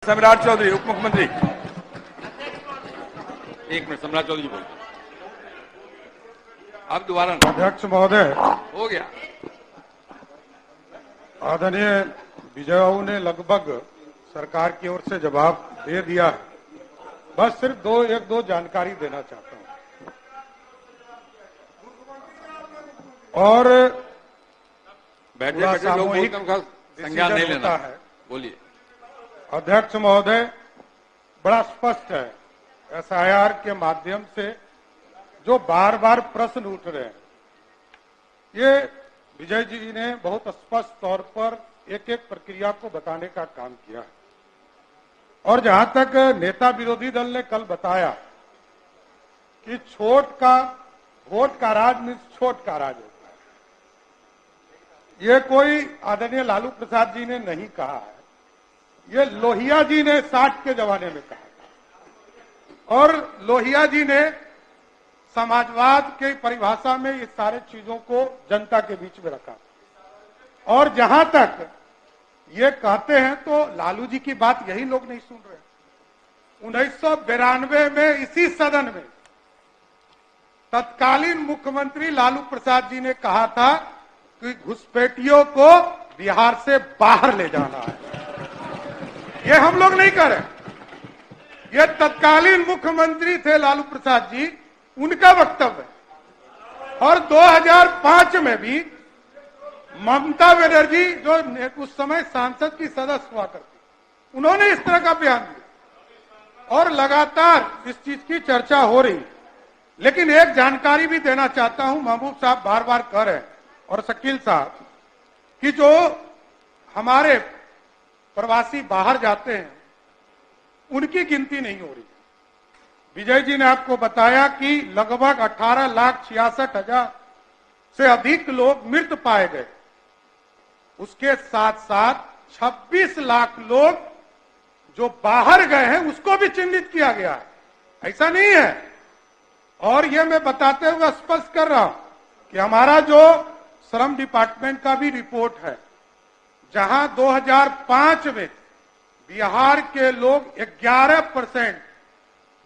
सम्राट चौधरी उप मुख्यमंत्री। एक मिनट, सम्राट चौधरी बोल। आप दोबारा। अध्यक्ष महोदय, हो गया। आदरणीय विजय बाबू ने लगभग सरकार की ओर से जवाब दे दिया है। बस सिर्फ एक दो जानकारी देना चाहता हूं। और बैठे बैठे लोग बोलते हैं, उनका संज्ञान नहीं लेना है। बोलिए। अध्यक्ष महोदय, बड़ा स्पष्ट है एसआईआर के माध्यम से जो बार बार प्रश्न उठ रहे हैं, ये विजय जी ने बहुत स्पष्ट तौर पर एक एक प्रक्रिया को बताने का काम किया है। और जहां तक नेता विरोधी दल ने कल बताया कि छोट का वोट का राज में छोट का राज होता है, ये कोई आदरणीय लालू प्रसाद जी ने नहीं कहा है, ये लोहिया जी ने 60 के जमाने में कहा था। और लोहिया जी ने समाजवाद के परिभाषा में इस सारे चीजों को जनता के बीच में रखा। और जहां तक ये कहते हैं तो लालू जी की बात यही लोग नहीं सुन रहे। 1992 में इसी सदन में तत्कालीन मुख्यमंत्री लालू प्रसाद जी ने कहा था कि घुसपैठियों को बिहार से बाहर ले जाना है। ये हम लोग नहीं कर रहे, ये तत्कालीन मुख्यमंत्री थे लालू प्रसाद जी, उनका वक्तव्य है। और 2005 में भी ममता बनर्जी जो उस समय सांसद की सदस्य हुआ करती, उन्होंने इस तरह का बयान दिया। और लगातार इस चीज की चर्चा हो रही। लेकिन एक जानकारी भी देना चाहता हूं, महबूब साहब बार बार कह रहे हैं और शकील साहब, कि जो हमारे प्रवासी बाहर जाते हैं उनकी गिनती नहीं हो रही। विजय जी ने आपको बताया कि लगभग 18,66,000 से अधिक लोग मृत पाए गए। उसके साथ साथ 26 लाख लोग जो बाहर गए हैं उसको भी चिन्हित किया गया है, ऐसा नहीं है। और ये मैं बताते हुए स्पष्ट कर रहा हूं कि हमारा जो श्रम डिपार्टमेंट का भी रिपोर्ट है, जहां 2005 में बिहार के लोग 11%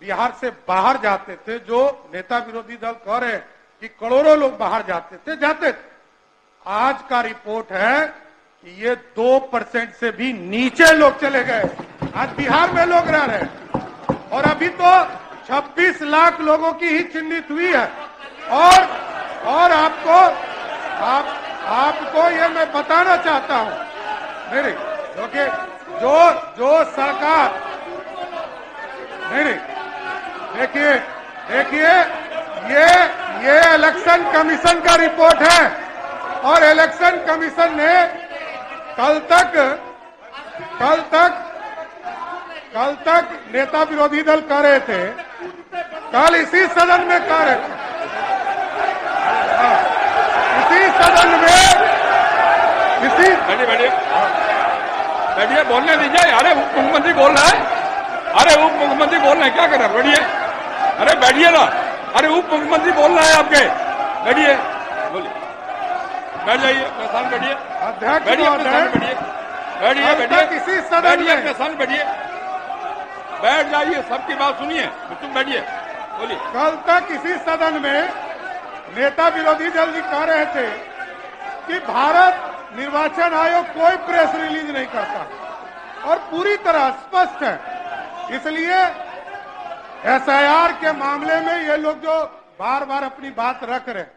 बिहार से बाहर जाते थे, जो नेता विरोधी दल कह रहे हैं कि करोड़ों लोग बाहर जाते थे। आज का रिपोर्ट है कि ये 2% से भी नीचे लोग चले गए। आज बिहार में लोग रह रहे हैं और अभी तो 26 लाख लोगों की ही चिन्हित हुई है। और आपको ये मैं बताना चाहता हूं, मेरे क्योंकि जो सरकार, नहीं, देखिए ये इलेक्शन कमीशन का रिपोर्ट है। और इलेक्शन कमीशन ने कल तक नेता विरोधी दल कह रहे थे, कल इसी सदन में कह रहे थे, इसी सदन में बैठिए, बोलने दीजिए। अरे उप मुख्यमंत्री बोल रहा है, अरे उप मुख्यमंत्री बोल रहे हैं, क्या कर रहे हैं? बैठिए, अरे बैठिए ना। अरे उप मुख्यमंत्री बोल रहा है आपके, बैठिए, बोलिए, बैठ जाइए अपने स्थान, बैठिए, बैठिए अपने स्थान, बैठिए, किसी सदन में अपने स्थान बैठिए, बैठ जाइए, सबकी बात सुनिए, तुम बैठिए, बोलिए। कल तक इसी सदन में नेता विरोधी दल जी कह रहे थे कि भारत निर्वाचन आयोग कोई प्रेस रिलीज नहीं करता, और पूरी तरह स्पष्ट है। इसलिए एसआईआर के मामले में ये लोग जो बार बार अपनी बात रख रहे हैं,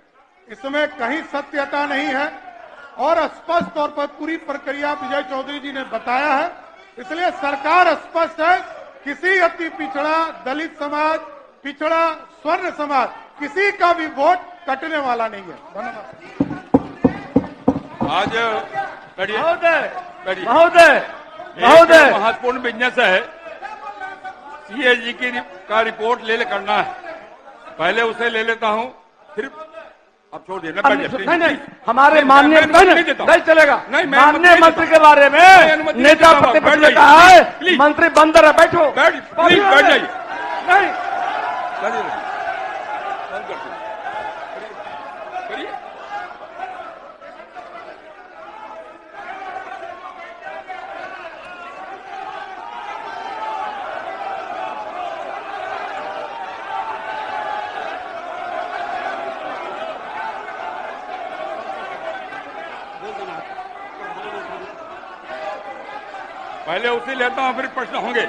इसमें कहीं सत्यता नहीं है। और स्पष्ट तौर पर पूरी प्रक्रिया विजय चौधरी जी ने बताया है। इसलिए सरकार स्पष्ट है, किसी अति पिछड़ा, दलित समाज, पिछड़ा, स्वर्ण समाज, किसी का भी वोट कटने वाला नहीं है। धन्यवाद। आज महोदय महत्वपूर्ण बिजनेस है, सीएजी का रिपोर्ट करना है। पहले उसे ले लेता हूं, फिर अब छोड़ दिए। नहीं, हमारे माननीय नहीं चलेगा। माननीय मंत्री के बारे में नेता प्रतिपक्ष ने कहा है मंत्री बंदर है, बैठो, प्लीज बैठ जाइए। नहीं, पहले उसी लेता हूं, फिर प्रश्न होंगे।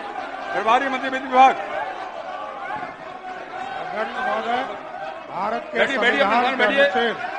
प्रभारी मंत्री वित्त विभाग। अध्यक्ष महोदय, भारत के बैठिए, संविधान के बैठिए। अनुच्छेद